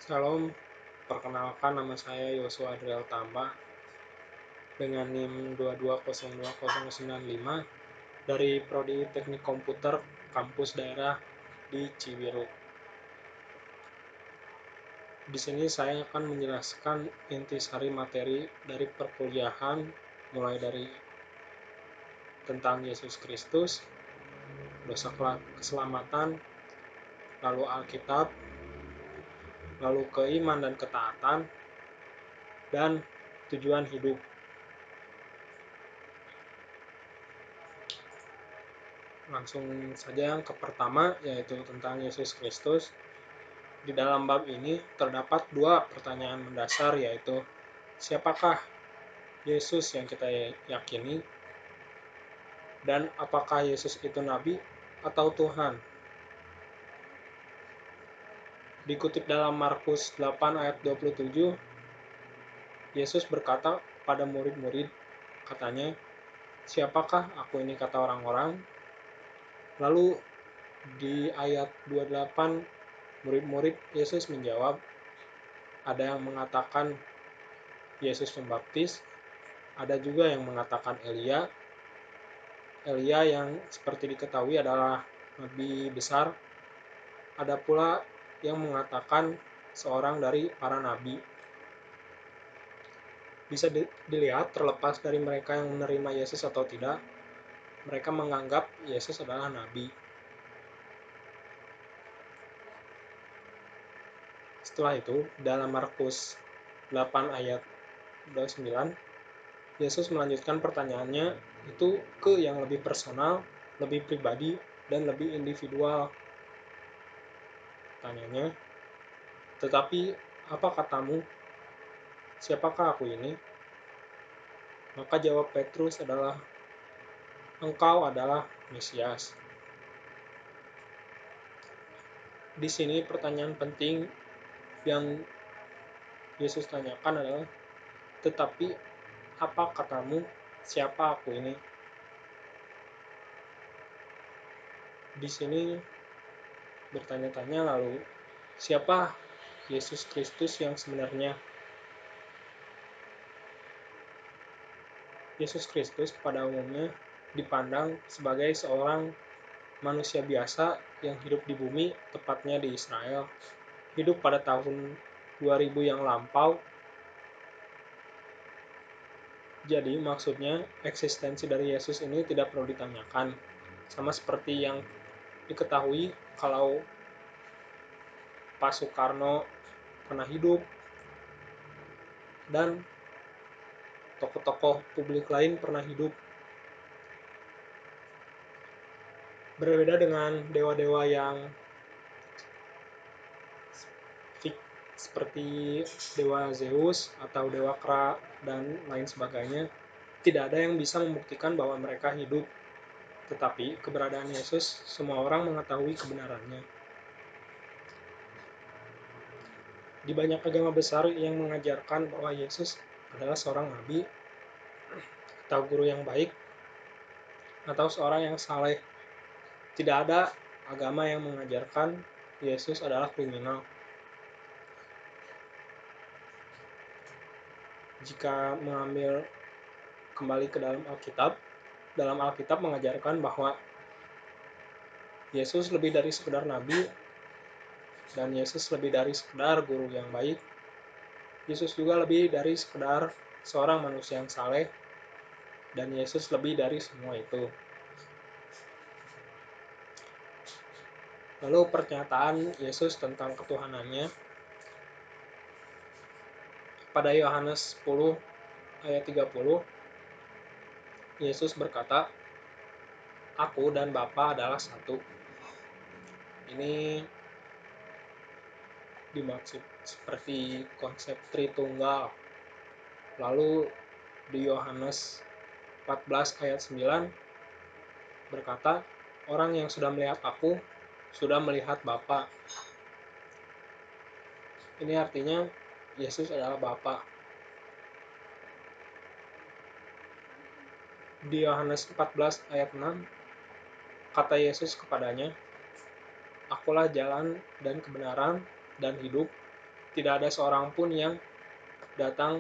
Shalom, perkenalkan nama saya Yosua Adriel Tamba dengan NIM 2202095 dari Prodi Teknik Komputer Kampus Daerah di Cibiru. Di sini saya akan menjelaskan intisari materi dari perkuliahan mulai dari tentang Yesus Kristus, dosa keselamatan, lalu Alkitab, lalu keiman dan ketaatan, dan tujuan hidup. Langsung saja yang ke pertama, yaitu tentang Yesus Kristus. Di dalam bab ini terdapat dua pertanyaan mendasar, yaitu siapakah Yesus yang kita yakini, dan apakah Yesus itu nabi atau Tuhan. Dikutip dalam Markus 8 ayat 27, Yesus berkata pada murid-murid, katanya, siapakah aku ini, kata orang-orang. Lalu di ayat 28, murid-murid Yesus menjawab, ada yang mengatakan Yesus Pembaptis, ada juga yang mengatakan Elia yang seperti diketahui adalah nabi besar. Ada pula yang mengatakan seorang dari para nabi. Bisa dilihat terlepas dari mereka yang menerima Yesus atau tidak, mereka menganggap Yesus adalah nabi. Setelah itu, dalam Markus 8 ayat 29, Yesus melanjutkan pertanyaannya itu ke yang lebih personal, lebih pribadi, dan lebih individual. Tanyanya, tetapi apa katamu? Siapakah aku ini? Maka jawab Petrus adalah, engkau adalah Mesias. Di sini pertanyaan penting yang Yesus tanyakan adalah, tetapi apa katamu, siapa aku ini? Di sini bertanya-tanya, lalu siapa Yesus Kristus yang sebenarnya? Yesus Kristus pada umumnya dipandang sebagai seorang manusia biasa yang hidup di bumi, tepatnya di Israel. Hidup pada tahun 2000 yang lampau. Jadi maksudnya eksistensi dari Yesus ini tidak perlu ditanyakan. Sama seperti yang diketahui kalau Pak Soekarno pernah hidup dan tokoh-tokoh publik lain pernah hidup. Berbeda dengan dewa-dewa yang seperti dewa Zeus atau dewa Kra dan lain sebagainya, tidak ada yang bisa membuktikan bahwa mereka hidup. Tetapi keberadaan Yesus semua orang mengetahui kebenarannya. Di banyak agama besar yang mengajarkan bahwa Yesus adalah seorang nabi atau guru yang baik atau seorang yang saleh. Tidak ada agama yang mengajarkan Yesus adalah kriminal. Jika mengambil kembali ke dalam Alkitab mengajarkan bahwa Yesus lebih dari sekedar nabi, dan Yesus lebih dari sekedar guru yang baik. Yesus juga lebih dari sekedar seorang manusia yang saleh, dan Yesus lebih dari semua itu. Lalu pernyataan Yesus tentang ketuhanannya pada Yohanes 10 ayat 30, Yesus berkata, aku dan Bapa adalah satu. Ini dimaksud seperti konsep Tritunggal. Lalu di Yohanes 14 ayat 9 berkata, orang yang sudah melihat aku sudah melihat Bapa. Ini artinya Yesus adalah Bapa. Di Yohanes 14 ayat 6 kata Yesus kepadanya, akulah jalan dan kebenaran dan hidup, tidak ada seorang pun yang datang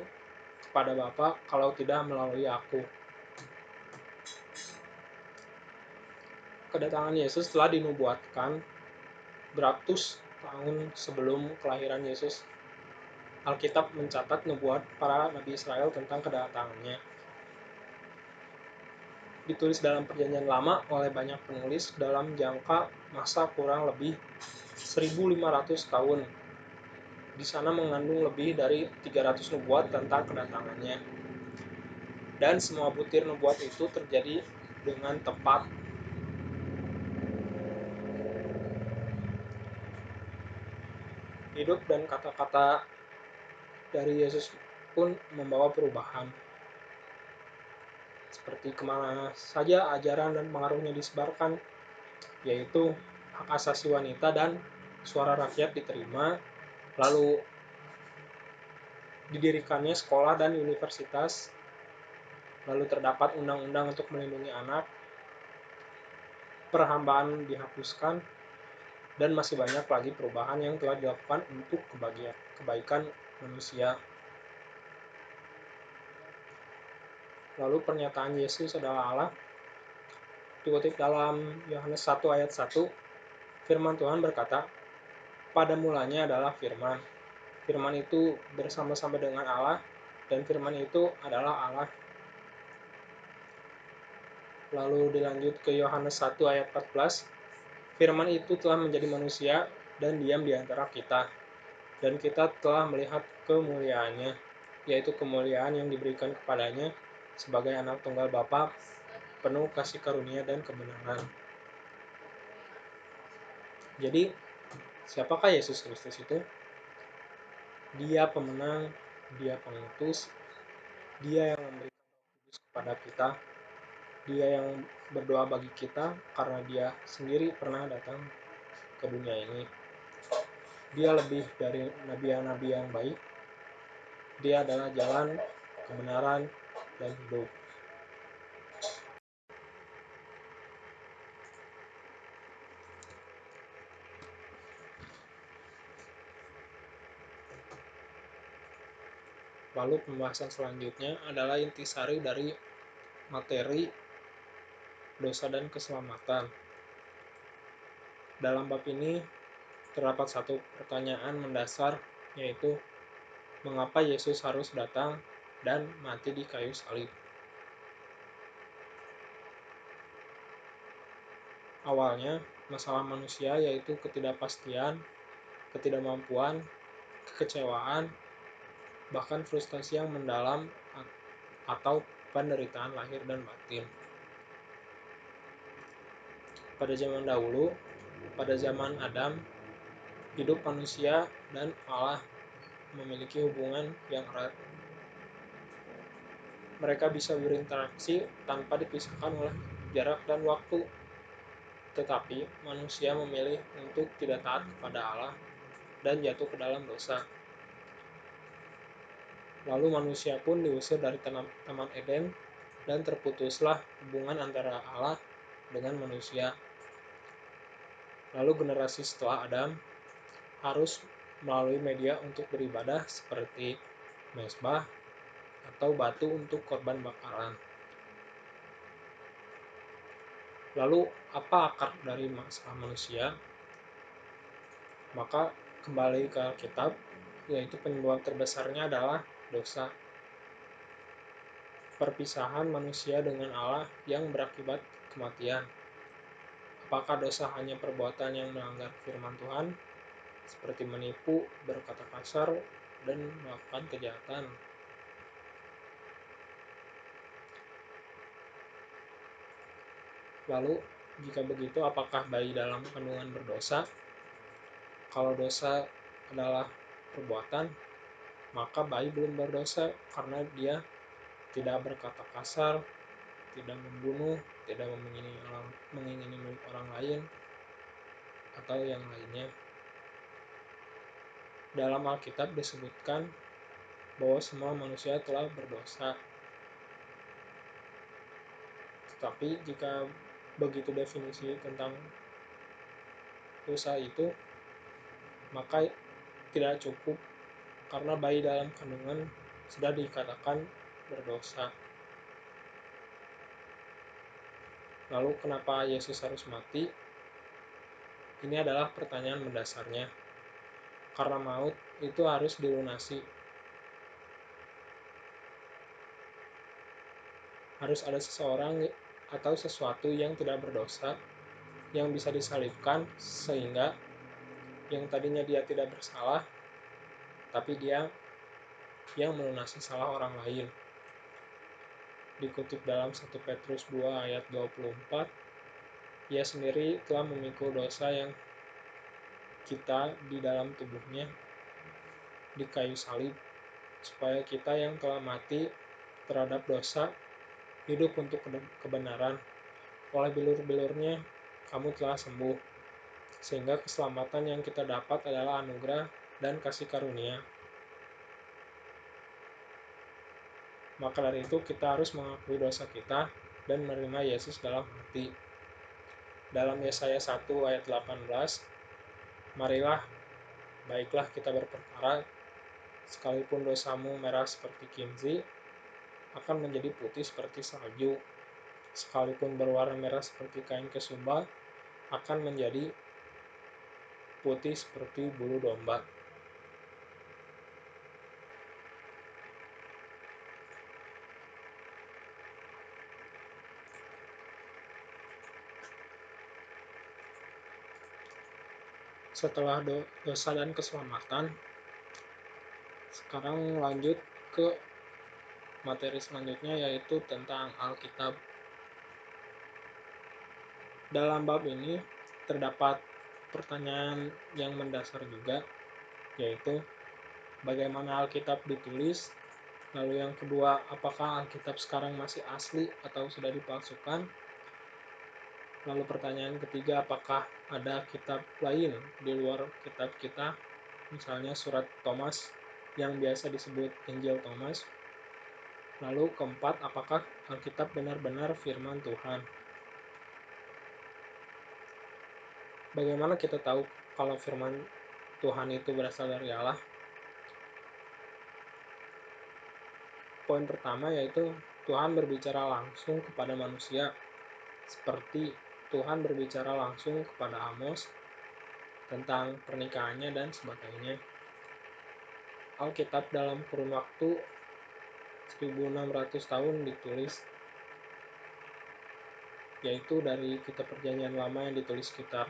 kepada Bapa kalau tidak melalui aku. Kedatangan Yesus telah dinubuatkan beratus tahun sebelum kelahiran Yesus. Alkitab mencatat nubuat para nabi Israel tentang kedatangannya. Ditulis dalam Perjanjian Lama oleh banyak penulis dalam jangka masa kurang lebih 1500 tahun. Di sana mengandung lebih dari 300 nubuat tentang kedatangannya. Dan semua butir nubuat itu terjadi dengan tepat. Hidup dan kata-kata dari Yesus pun membawa perubahan. Seperti kemana saja ajaran dan pengaruhnya disebarkan, yaitu hak asasi wanita dan suara rakyat diterima, lalu didirikannya sekolah dan universitas, lalu terdapat undang-undang untuk melindungi anak, perhambaan dihapuskan, dan masih banyak lagi perubahan yang telah dilakukan untuk kebaikan manusia. Lalu pernyataan Yesus adalah Allah dikutip dalam Yohanes 1 ayat 1, firman Tuhan berkata, pada mulanya adalah firman. Firman itu bersama-sama dengan Allah, dan firman itu adalah Allah. Lalu dilanjut ke Yohanes 1 ayat 14, firman itu telah menjadi manusia dan diam di antara kita. Dan kita telah melihat kemuliaannya, yaitu kemuliaan yang diberikan kepadanya sebagai anak tunggal Bapa, penuh kasih karunia dan kebenaran. Jadi, siapakah Yesus Kristus itu? Dia pemenang, dia pengutus, dia yang memberikan Roh Kudus kepada kita, dia yang berdoa bagi kita karena dia sendiri pernah datang ke dunia ini. Dia lebih dari nabi-nabi yang baik. Dia adalah jalan, kebenaran, dan hidup. Lalu pembahasan selanjutnya adalah intisari dari materi dosa dan keselamatan. Dalam bab ini terdapat satu pertanyaan mendasar, yaitu mengapa Yesus harus datang dan mati di kayu salib. Awalnya, masalah manusia yaitu ketidakpastian, ketidakmampuan, kekecewaan, bahkan frustasi yang mendalam atau penderitaan lahir dan batin. Pada zaman dahulu, pada zaman Adam, hidup manusia dan Allah memiliki hubungan yang erat. Mereka bisa berinteraksi tanpa dipisahkan oleh jarak dan waktu. Tetapi manusia memilih untuk tidak taat kepada Allah dan jatuh ke dalam dosa. Lalu manusia pun diusir dari Taman Eden dan terputuslah hubungan antara Allah dengan manusia. Lalu generasi setelah Adam harus melalui media untuk beribadah seperti mezbah atau batu untuk korban bakaran. Lalu apa akar dari masalah manusia? Maka kembali ke Alkitab, yaitu penyebab terbesarnya adalah dosa. Perpisahan manusia dengan Allah yang berakibat kematian. Apakah dosa hanya perbuatan yang melanggar firman Tuhan, seperti menipu, berkata kasar, dan melakukan kejahatan? Lalu, jika begitu, apakah bayi dalam kandungan berdosa? Kalau dosa adalah perbuatan, maka bayi belum berdosa karena dia tidak berkata kasar, tidak membunuh, tidak mengingini milik orang lain, atau yang lainnya. Dalam Alkitab disebutkan bahwa semua manusia telah berdosa. Tetapi jika begitu definisi tentang dosa itu, maka tidak cukup karena bayi dalam kandungan sudah dikatakan berdosa. Lalu kenapa Yesus harus mati? Ini adalah pertanyaan mendasarnya. Karena maut itu harus dilunasi. Harus ada seseorang atau sesuatu yang tidak berdosa yang bisa disalibkan sehingga yang tadinya dia tidak bersalah tapi dia yang melunasi salah orang lain. Dikutip dalam 1 Petrus 2 ayat 24, ia sendiri telah memikul dosa yang kita di dalam tubuhnya di kayu salib, supaya kita yang telah mati terhadap dosa hidup untuk kebenaran. Oleh bilur-bilurnya kamu telah sembuh, sehingga keselamatan yang kita dapat adalah anugerah dan kasih karunia. Maka dari itu kita harus mengakui dosa kita dan menerima Yesus dalam hati. Dalam Yesaya 1 ayat 18, marilah, baiklah kita berperkara, sekalipun dosamu merah seperti kinzi, akan menjadi putih seperti salju. Sekalipun berwarna merah seperti kain kesumba, akan menjadi putih seperti bulu domba. Setelah dosa dan keselamatan, sekarang lanjut ke materi selanjutnya, yaitu tentang Alkitab. Dalam bab ini terdapat pertanyaan yang mendasar juga, yaitu bagaimana Alkitab ditulis, lalu yang kedua, apakah Alkitab sekarang masih asli atau sudah dipalsukan, lalu pertanyaan ketiga, apakah ada kitab lain di luar kitab kita, misalnya surat Thomas yang biasa disebut Injil Thomas. Lalu keempat, apakah Alkitab benar-benar firman Tuhan? Bagaimana kita tahu kalau firman Tuhan itu berasal dari Allah? Poin pertama yaitu Tuhan berbicara langsung kepada manusia, seperti Tuhan berbicara langsung kepada Amos tentang pernikahannya dan sebagainya. Alkitab dalam kurun waktu 1600 tahun ditulis, yaitu dari kitab Perjanjian Lama yang ditulis sekitar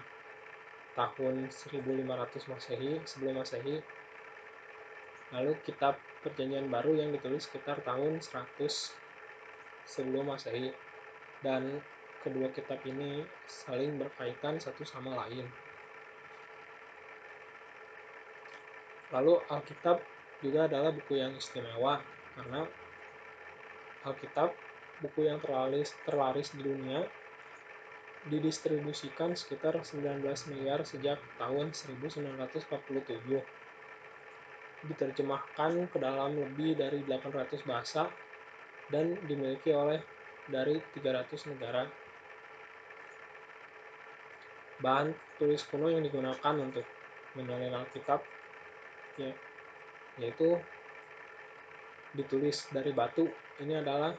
tahun 1500 Masehi, sebelum Masehi. Lalu kitab Perjanjian Baru yang ditulis sekitar tahun 100 sebelum Masehi. Dan kedua kitab ini saling berkaitan satu sama lain. Lalu Alkitab juga adalah buku yang istimewa karena Alkitab, buku yang terlaris di dunia, didistribusikan sekitar 19 miliar sejak tahun 1947. Diterjemahkan ke dalam lebih dari 800 bahasa dan dimiliki oleh dari 300 negara. Bahan tulis kuno yang digunakan untuk menyalin Alkitab yaitu ditulis dari batu. Ini adalah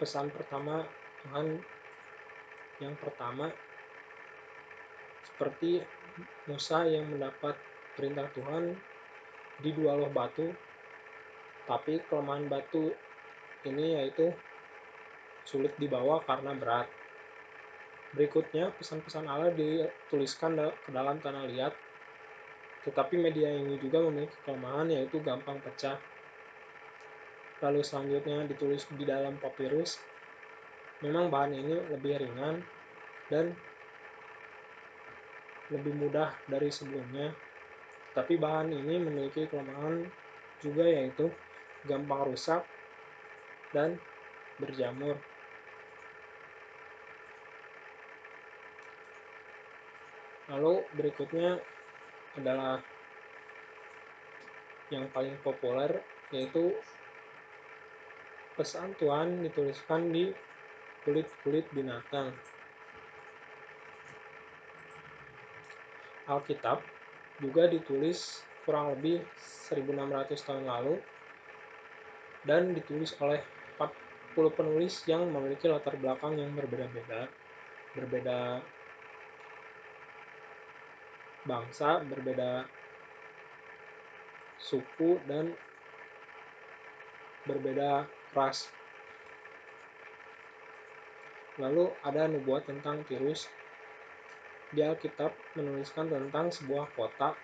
pesan pertama Tuhan yang pertama, seperti Musa yang mendapat perintah Tuhan di dua loh batu, tapi kelemahan batu ini yaitu sulit dibawa karena berat. Berikutnya, pesan-pesan Allah dituliskan ke dalam tanah liat, tetapi media ini juga memiliki kelemahan, yaitu gampang pecah. Lalu selanjutnya ditulis di dalam papirus. Memang bahan ini lebih ringan dan lebih mudah dari sebelumnya, tapi bahan ini memiliki kelemahan juga, yaitu gampang rusak dan berjamur. Lalu berikutnya adalah yang paling populer, yaitu pesan Tuhan dituliskan di kulit-kulit binatang. Alkitab juga ditulis kurang lebih 1600 tahun lalu dan ditulis oleh 40 penulis yang memiliki latar belakang yang berbeda-beda, berbeda bangsa, berbeda suku, dan berbeda ras. Lalu ada nubuat tentang Tirus. Di Alkitab menuliskan tentang sebuah kota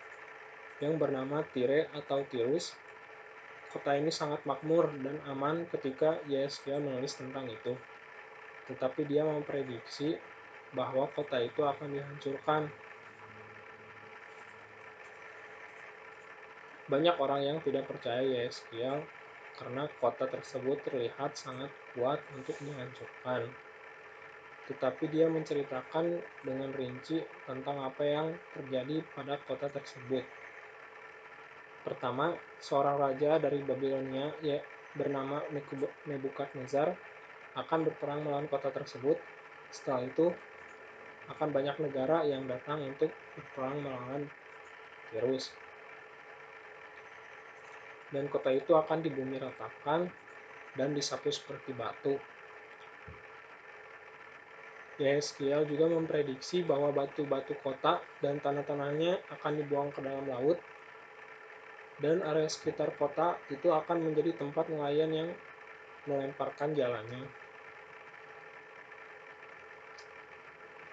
yang bernama Tire atau Tirus. Kota ini sangat makmur dan aman ketika Yeskiel menulis tentang itu. Tetapi dia memprediksi bahwa kota itu akan dihancurkan. Banyak orang yang tidak percaya Yeskiel karena kota tersebut terlihat sangat kuat untuk dihancurkan. Tetapi dia menceritakan dengan rinci tentang apa yang terjadi pada kota tersebut. Pertama, seorang raja dari Babilonia bernama Nebukadnezar akan berperang melawan kota tersebut. Setelah itu, akan banyak negara yang datang untuk berperang melawan Tirus. Dan kota itu akan dibumi ratakan dan disapu seperti batu. Yeskiel juga memprediksi bahwa batu-batu kota dan tanah-tanahnya akan dibuang ke dalam laut, dan area sekitar kota itu akan menjadi tempat nelayan yang melemparkan jalannya.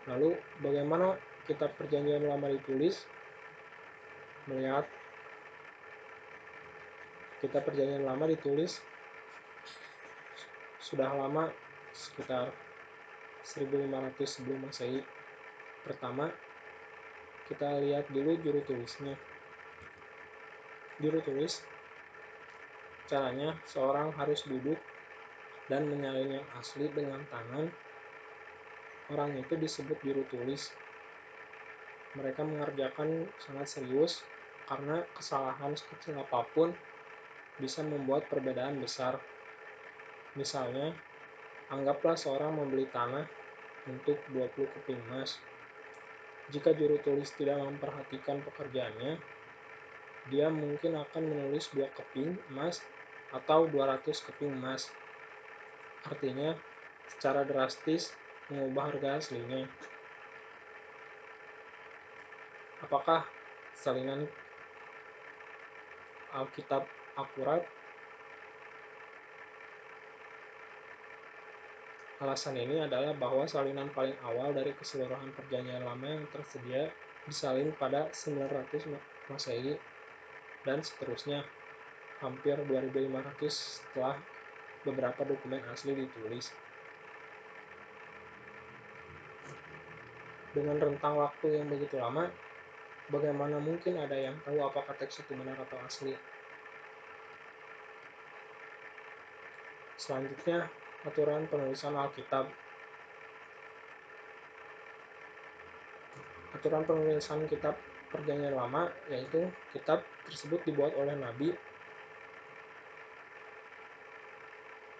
Lalu, bagaimana kitab Perjanjian Lama ditulis? Melihat kitab Perjanjian Lama ditulis sudah lama, sekitar 1500 sebelum Masehi. Pertama, kita lihat dulu juru tulisnya. Juru tulis, caranya seorang harus duduk dan menyalin yang asli dengan tangan. Orang itu disebut juru tulis. Mereka mengerjakan sangat serius karena kesalahan sekecil apapun bisa membuat perbedaan besar. Misalnya, anggaplah seorang membeli tanah untuk 20 keping emas. Jika juru tulis tidak memperhatikan pekerjaannya, dia mungkin akan menulis 2 keping emas atau 200 keping emas. Artinya, secara drastis mengubah harga aslinya. Apakah salinan Alkitab akurat? Alasan ini adalah bahwa salinan paling awal dari keseluruhan Perjanjian Lama yang tersedia disalin pada 900 Masehi dan seterusnya, hampir 2500 setelah beberapa dokumen asli ditulis. Dengan rentang waktu yang begitu lama, bagaimana mungkin ada yang tahu apakah teks itu benar atau asli? Selanjutnya, aturan penulisan Alkitab. Aturan penulisan kitab Perjanjian Lama, yaitu kitab tersebut dibuat oleh nabi.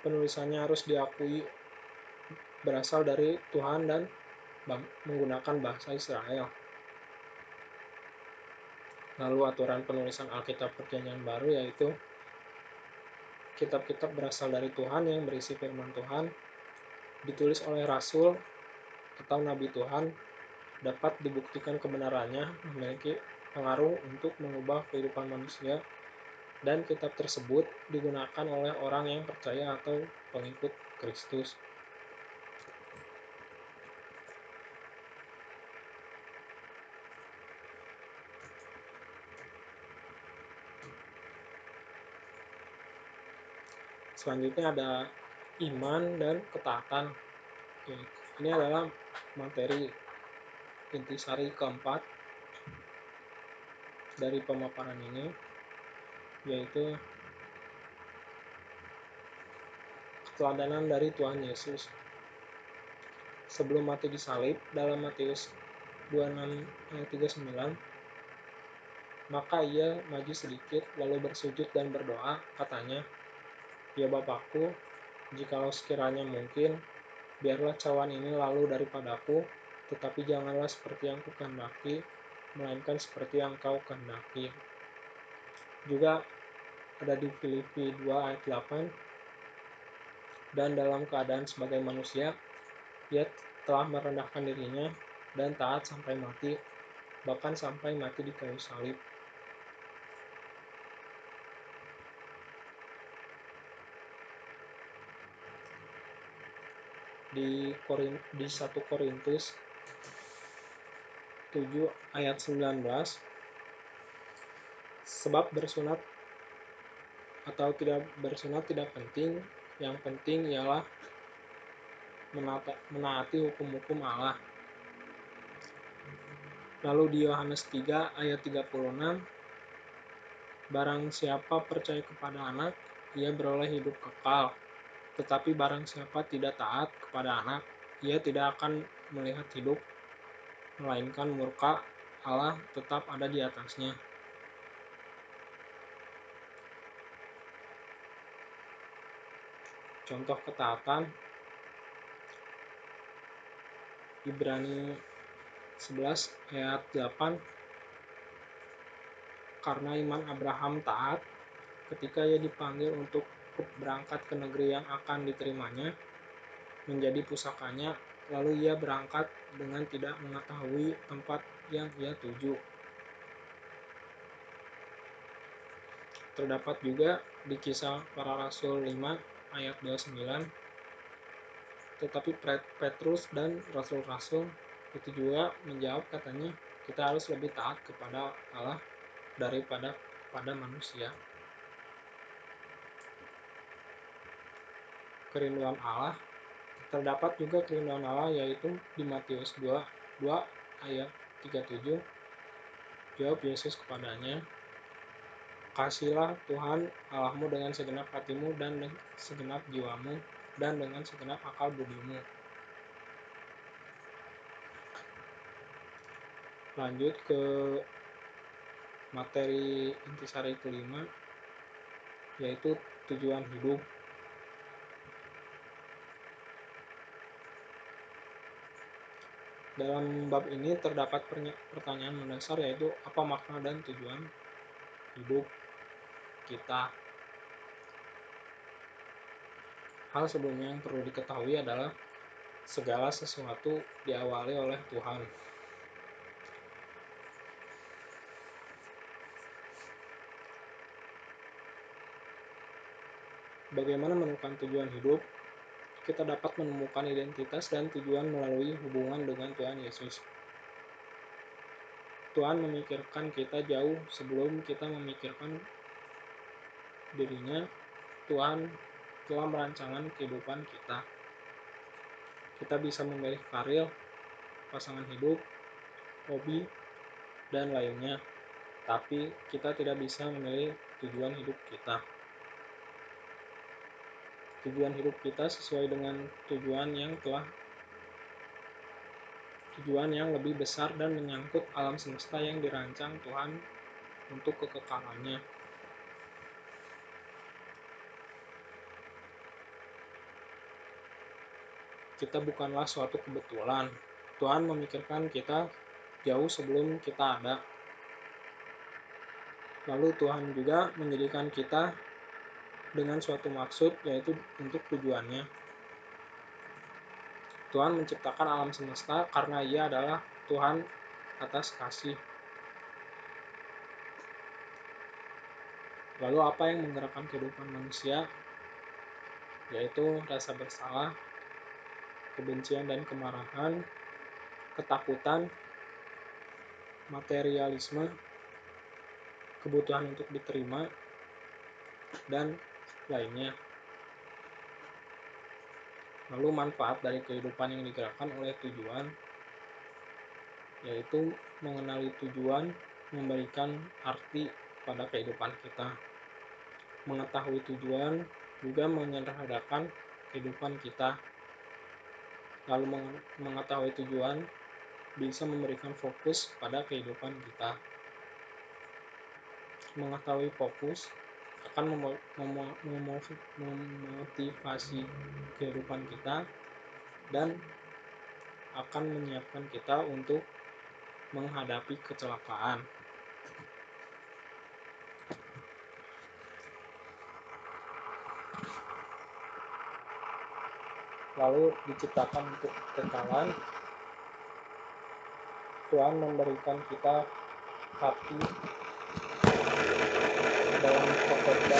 Penulisannya harus diakui berasal dari Tuhan dan menggunakan bahasa Israel. Lalu aturan penulisan Alkitab Perjanjian Baru, yaitu kitab-kitab berasal dari Tuhan yang berisi firman Tuhan, ditulis oleh rasul atau nabi Tuhan, dapat dibuktikan kebenarannya memiliki pengaruh untuk mengubah kehidupan manusia, dan kitab tersebut digunakan oleh orang yang percaya atau pengikut Kristus. Selanjutnya ada iman dan ketaatan. Ini adalah materi intisari keempat dari pemaparan ini, yaitu keteladanan dari Tuhan Yesus. Sebelum mati disalib, dalam Matius 26 ayat 39, maka ia maju sedikit lalu bersujud dan berdoa, katanya, "Ya Bapakku, jikalau sekiranya mungkin, biarlah cawan ini lalu daripadaku, tetapi janganlah seperti yang kukehendaki, melainkan seperti yang kau kehendaki." Juga ada di Filipi 2 ayat 8, dan dalam keadaan sebagai manusia, ia telah merendahkan dirinya dan taat sampai mati, bahkan sampai mati di kayu salib. Di 1 Korintus 7 ayat 19, sebab bersunat atau tidak bersunat tidak penting, yang penting ialah menaati hukum-hukum Allah. Lalu di Yohanes 3 ayat 36, barang siapa percaya kepada anak, ia beroleh hidup kekal. Tetapi barang siapa tidak taat kepada anak, ia tidak akan melihat hidup, melainkan murka Allah tetap ada di atasnya. Contoh ketaatan, Ibrani 11 ayat 8, karena iman Abraham taat ketika ia dipanggil untuk berangkat ke negeri yang akan diterimanya menjadi pusakanya, lalu ia berangkat dengan tidak mengetahui tempat yang ia tuju. Terdapat juga di Kisah Para Rasul 5 ayat 29, tetapi Petrus dan rasul-rasul itu juga menjawab, katanya, kita harus lebih taat kepada Allah daripada pada manusia. Kerinduan Allah, terdapat juga kerinduan Allah, yaitu di Matius 2 ayat 37, jawab Yesus kepadanya, kasihilah Tuhan Allahmu dengan segenap hatimu dan dengan segenap jiwamu dan dengan segenap akal budimu. Lanjut ke materi intisari kelima, yaitu tujuan hidup. Dalam bab ini terdapat pertanyaan mendasar, yaitu apa makna dan tujuan hidup kita. Hal sebelumnya yang perlu diketahui adalah segala sesuatu diawali oleh Tuhan. Bagaimana menemukan tujuan hidup? Kita dapat menemukan identitas dan tujuan melalui hubungan dengan Tuhan Yesus. Tuhan memikirkan kita jauh sebelum kita memikirkan dirinya. Tuhan telah merancangkan kehidupan kita. Kita bisa memilih karir, pasangan hidup, hobi, dan lainnya. Tapi kita tidak bisa memilih tujuan hidup kita. Tujuan hidup kita sesuai dengan tujuan yang lebih besar dan menyangkut alam semesta yang dirancang Tuhan untuk kekekalannya. Kita bukanlah suatu kebetulan. Tuhan memikirkan kita jauh sebelum kita ada. Lalu Tuhan juga menjadikan kita dengan suatu maksud, yaitu untuk tujuannya. Tuhan menciptakan alam semesta karena Ia adalah Tuhan atas kasih. Lalu apa yang menggerakkan kehidupan manusia? Yaitu rasa bersalah, kebencian dan kemarahan, ketakutan, materialisme, kebutuhan untuk diterima, dan lainnya. Lalu manfaat dari kehidupan yang digerakkan oleh tujuan, yaitu mengenali tujuan, memberikan arti pada kehidupan kita. Mengetahui tujuan juga menyederhanakan kehidupan kita. Lalu mengetahui tujuan bisa memberikan fokus pada kehidupan kita. Mengetahui fokus akan memotivasi kehidupan kita dan akan menyiapkan kita untuk menghadapi kecelakaan. lalu diciptakan untuk kekekalan. Tuhan memberikan kita hati dalam Khotbah 3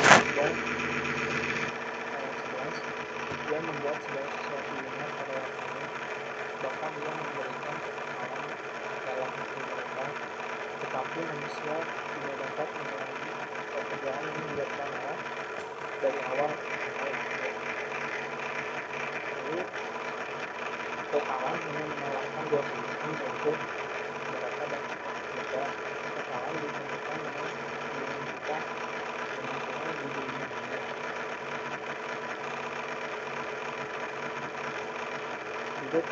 ayat 11. Dia membuat segala sesuatu benar pada waktunya, bahkan Dia memberikan kekekalan dalam hati mereka, tetapi manusia tidak dapat mengulangi pekerjaan yang dilakukan Allah dari awal sampai akhir. Lalu kekekalan hanya menawarkan dua pilihan, yaitu neraka dan surga. Kekekalan ditentukan dengan hubungan kita dengan Tuhan di dunia ini. Hidup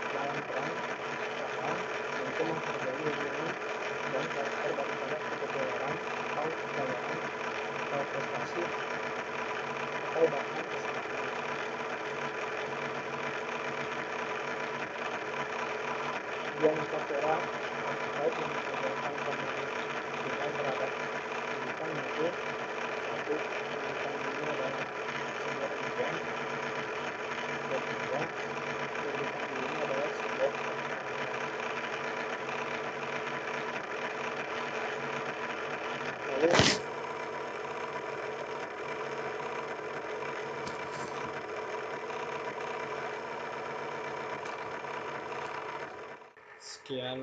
dalam terang yaitu menghargai hubungan dan karakter daripada kepopuleran atau kekayaan atau prestasi atau bahkan kesenangan. Dia minta Torah Alkitab yang mengajarkan pemanduan terhadap kehidupan, yaitu satu, kehidupan ini adalah sebuah ujian, dan kedua, kehidupan ini adalah sebuah pertandingan. Lalu sekian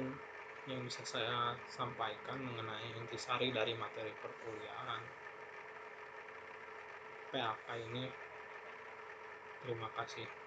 yang bisa saya sampaikan mengenai intisari dari materi perkuliahan PAK ini. Terima kasih.